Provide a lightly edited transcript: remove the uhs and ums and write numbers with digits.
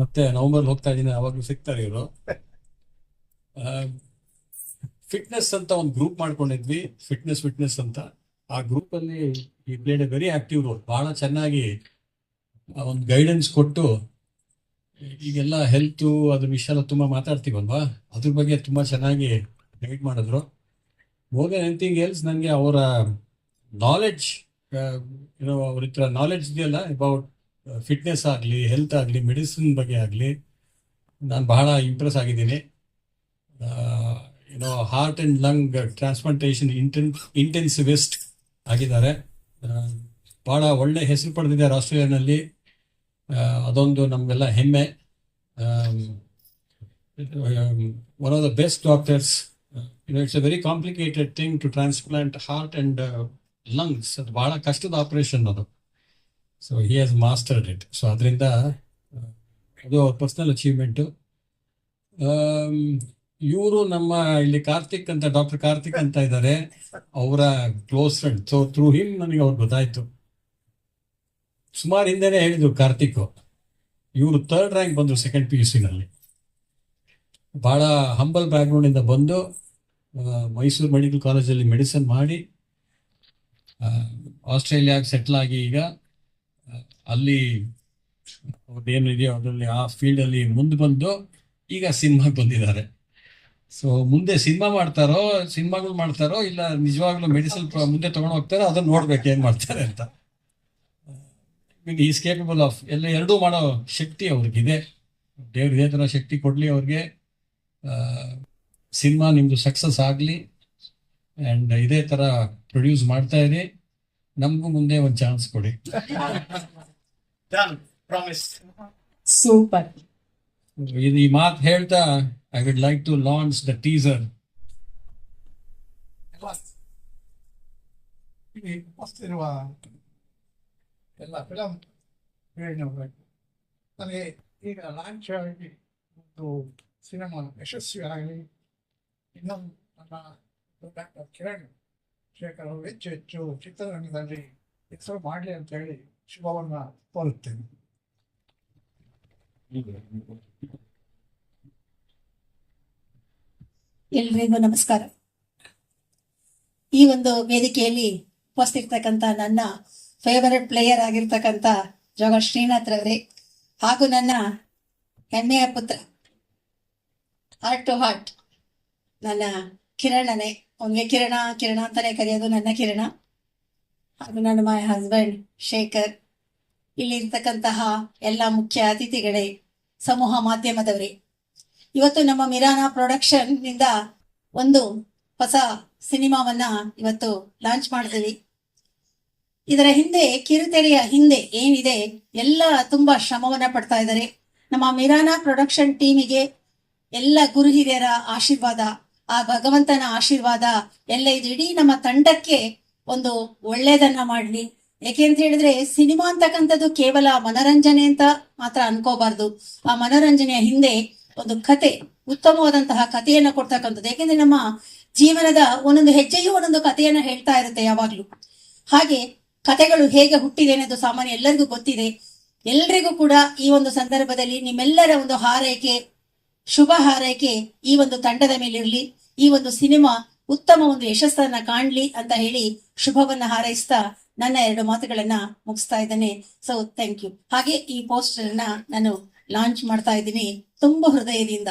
ಮತ್ತೆ ನವೆಂಬರ್ ಹೋಗ್ತಾ ಇದ್ದೀನಿ, ಅವಾಗಲೂ ಸಿಗ್ತಾರೆ ಇವರು. ಫಿಟ್ನೆಸ್ ಅಂತ ಒಂದು ಗ್ರೂಪ್ ಮಾಡ್ಕೊಂಡಿದ್ವಿ, ಫಿಟ್ನೆಸ್ ಅಂತ. ಆ ಗ್ರೂಪ್ ಅಲ್ಲಿ ಈ played A very active roll. ಬಹಳ ಚೆನ್ನಾಗಿ ಒಂದು ಗೈಡೆನ್ಸ್ ಕೊಟ್ಟು, ಈಗೆಲ್ಲ ಹೆಲ್ತ್ ಅದ್ರ ವಿಷಯ ಎಲ್ಲ ತುಂಬಾ ಮಾತಾಡ್ತೀವಲ್ವಾ, ಅದ್ರ ಬಗ್ಗೆ ತುಂಬಾ ಚೆನ್ನಾಗಿ ಗೈಡ್ ಮಾಡಿದ್ರು. ಮೋರ್ ದೆನ್ ಎನಿಥಿಂಗ್ ಎಲ್ಸ್, ನನಗೆ ಅವರ ನಾಲೆಡ್ಜ್, ಅವ್ರ ಹತ್ರ ನಾಲೆಡ್ಜ್ ಇದೆಯಲ್ಲ ಅಬೌಟ್ ಫಿಟ್ನೆಸ್ ಆಗಲಿ, ಹೆಲ್ತ್ ಆಗಲಿ, ಮೆಡಿಸಿನ್ ಬಗ್ಗೆ ಆಗಲಿ, ನಾನು ಬಹಳ ಇಂಪ್ರೆಸ್ ಆಗಿದ್ದೀನಿ. Heart and lung transplantation intensivist ಆಗಿದ್ದಾರೆ. ಬಹಳ ಒಳ್ಳೆ ಹೆಸರು ಪಡೆದಿದ್ದಾರೆ ಆಸ್ಟ್ರೇಲಿಯಾನಲ್ಲಿ. ಅದೊಂದು ನಮಗೆಲ್ಲ ಹೆಮ್ಮೆ. One of the best doctors. It's a very complicated thing to transplant heart and lungs. ಅದು ಬಹಳ ಕಷ್ಟದ ಆಪರೇಷನ್ ಅದು. So he has mastered it. So ಅದರಿಂದ ಅದು ಅವ್ರ ಪರ್ಸನಲ್ ಅಚೀವ್ಮೆಂಟು. ಇವರು ನಮ್ಮ ಇಲ್ಲಿ ಕಾರ್ತಿಕ್ ಅಂತ, ಡಾಕ್ಟರ್ ಕಾರ್ತಿಕ್ ಅಂತ ಇದ್ದಾರೆ, ಅವರ close friend. So through him ನನಗೆ ಅವ್ರು ಗೊತ್ತಾಯ್ತು. ಸುಮಾರು ಹಿಂದೆನೆ ಹೇಳಿದ್ರು ಕಾರ್ತಿಕ್. ಇವರು 3rd ರ್ಯಾಂಕ್ ಬಂದರು ಸೆಕೆಂಡ್ PUC ನಲ್ಲಿ. ಬಹಳ ಹಂಬಲ್ ಬ್ಯಾಕ್ಗ್ರೌಂಡ್ ಇಂದ ಬಂದು ಮೈಸೂರು ಮೆಡಿಕಲ್ ಕಾಲೇಜಲ್ಲಿ ಮೆಡಿಸಿನ್ ಮಾಡಿ ಆಸ್ಟ್ರೇಲಿಯಾಗೆ ಸೆಟ್ಲ್ ಆಗಿ, ಈಗ ಅಲ್ಲಿ ಅವ್ರದ್ದೇನಿದೆಯೋ ಅದರಲ್ಲಿ ಆ ಫೀಲ್ಡಲ್ಲಿ ಮುಂದೆ ಬಂದು ಈಗ ಸಿನಿಮಾಗೆ ಬಂದಿದ್ದಾರೆ. ಸೊ ಮುಂದೆ ಸಿನಿಮಾಗಳು ಮಾಡ್ತಾರೋ ಇಲ್ಲ ನಿಜವಾಗ್ಲೂ ಮೆಡಿಸಿನ್ ಮುಂದೆ ತಗೊಂಡು ಹೋಗ್ತಾರೋ, ಅದನ್ನ ನೋಡ್ಬೇಕು ಏನ್ ಮಾಡ್ತಾರೆ ಅಂತ. ಈಸ್ ಕೇಪಬಲ್ ಆಫ್ ಎರಡೂ ಮಾಡೋ ಶಕ್ತಿ ಅವ್ರಿಗಿದೆ. ದೇವ್ರು ಇದೇ ಥರ ಶಕ್ತಿ ಕೊಡ್ಲಿ ಅವ್ರಿಗೆ. ಸಿನಿಮಾ ನಿಮ್ದು ಸಕ್ಸಸ್ ಆಗಲಿ ಆ್ಯಂಡ್ ಇದೇ ಥರ ಪ್ರೊಡ್ಯೂಸ್ ಮಾಡ್ತಾ ಇರಿ. ನಮಗೂ ಮುಂದೆ ಒಂದು ಚಾನ್ಸ್ ಕೊಡಿ. ಸೂಪರ್. ಈ ಮಾತು ಹೇಳ್ತಾ I would like to launch the teaser. ಹೊಸ್ತಿರುವ ಎಲ್ಲ ಫಿಲಮ್ ನನಗೆ ಈಗ ಲಾಂಚ್ ಆಗಿ ಒಂದು ಸಿನಿಮಾ ಯಶಸ್ವಿಯಾಗಲಿ, ಇನ್ನೊಂದು ನನ್ನ ಡಾಕ್ಟರ್ ಕಿರಣ್ ಶೇಖರ್ ಅವರು ಹೆಚ್ಚು ಚಿತ್ರರಂಗದಲ್ಲಿ ಹೆಸರು ಮಾಡಲಿ ಅಂತ ಹೇಳಿ ಶುಭವನ್ನು ಕೋರುತ್ತೇನೆ. ಎಲ್ರಿಗೂ ನಮಸ್ಕಾರ. ಈ ಒಂದು ವೇದಿಕೆಯಲ್ಲಿ ಉಪಸ್ಥಿರ್ತಕ್ಕಂಥ ನನ್ನ ಫೇವರೆಟ್ ಪ್ಲೇಯರ್ ಆಗಿರ್ತಕ್ಕಂಥ ಜೋಗ ಶ್ರೀನಾಥ್ ರವರೇ, ಹಾಗೂ ನನ್ನ ಹೆಮ್ಮೆಯ ಪುತ್ರ, ಹಾರ್ಟ್ ಟು ಹಾರ್ಟ್ ನನ್ನ ಕಿರಣನೇ. ಅವನಿಗೆ ಕಿರಣ ಅಂತಾನೆ ಕರೆಯೋದು, ನನ್ನ ಕಿರಣ. ಹಾಗೂ ನನ್ನ ಮೈ ಹಸ್ಬೆಂಡ್ ಶೇಖರ್, ಇಲ್ಲಿರ್ತಕ್ಕಂತಹ ಎಲ್ಲ ಮುಖ್ಯ ಅತಿಥಿಗಳೇ, ಸಮೂಹ ಮಾಧ್ಯಮದವರೇ, ಇವತ್ತು ನಮ್ಮ ಮಿರಾನಾ ಪ್ರೊಡಕ್ಷನ್ ನಿಂದ ಒಂದು ಹೊಸ ಸಿನಿಮಾವನ್ನ ಇವತ್ತು ಲಾಂಚ್ ಮಾಡಿದ್ವಿ. ಇದರ ಹಿಂದೆ, ಕಿರುತೆರೆಯ ಹಿಂದೆ ಏನಿದೆ ಎಲ್ಲ ತುಂಬಾ ಶ್ರಮವನ್ನ ಪಡ್ತಾ ಇದ್ದಾರೆ. ನಮ್ಮ ಮಿರಾನಾ ಪ್ರೊಡಕ್ಷನ್ ಟೀಮಿಗೆ ಎಲ್ಲ ಗುರು ಹಿರಿಯರ ಆಶೀರ್ವಾದ, ಆ ಭಗವಂತನ ಆಶೀರ್ವಾದ ಎಲ್ಲ ಇದು ಇಡೀ ನಮ್ಮ ತಂಡಕ್ಕೆ ಒಂದು ಒಳ್ಳೇದನ್ನ ಮಾಡ್ಲಿ. ಯಾಕೆಂತ ಹೇಳಿದ್ರೆ ಸಿನಿಮಾ ಅಂತಕ್ಕಂಥದ್ದು ಕೇವಲ ಮನರಂಜನೆ ಅಂತ ಮಾತ್ರ ಅನ್ಕೋಬಾರ್ದು. ಆ ಮನೋರಂಜನೆಯ ಹಿಂದೆ ಒಂದು ಕತೆ, ಉತ್ತಮವಾದಂತಹ ಕಥೆಯನ್ನ ಕೊಡ್ತಕ್ಕಂಥದ್ದು. ಯಾಕೆಂದ್ರೆ ನಮ್ಮ ಜೀವನದ ಒಂದೊಂದು ಹೆಜ್ಜೆಯೂ ಒಂದೊಂದು ಕಥೆಯನ್ನ ಹೇಳ್ತಾ ಇರುತ್ತೆ ಯಾವಾಗ್ಲೂ. ಹಾಗೆ ಕಥೆಗಳು ಹೇಗೆ ಹುಟ್ಟಿದೆ ಅನ್ನೋದು ಸಾಮಾನ್ಯ ಎಲ್ಲರಿಗೂ ಗೊತ್ತಿದೆ. ಎಲ್ರಿಗೂ ಕೂಡ ಈ ಒಂದು ಸಂದರ್ಭದಲ್ಲಿ ನಿಮ್ಮೆಲ್ಲರ ಒಂದು ಹಾರೈಕೆ, ಶುಭ ಹಾರೈಕೆ ಈ ಒಂದು ತಂಡದ ಮೇಲಿರ್ಲಿ. ಈ ಒಂದು ಸಿನಿಮಾ ಉತ್ತಮ ಒಂದು ಯಶಸ್ಸನ್ನ ಕಾಣ್ಲಿ ಅಂತ ಹೇಳಿ ಶುಭವನ್ನ ಹಾರೈಸ್ತಾ ನನ್ನ 2 ಮಾತುಗಳನ್ನ ಮುಗಿಸ್ತಾ ಇದ್ದೇನೆ. So thank you. ಹಾಗೆ ಈ ಪೋಸ್ಟರ್ ನಾನು ಲಾಂಚ್ ಮಾಡ್ತಾ ಇದ್ದೀನಿ ತುಂಬ ಹೃದಯದಿಂದ.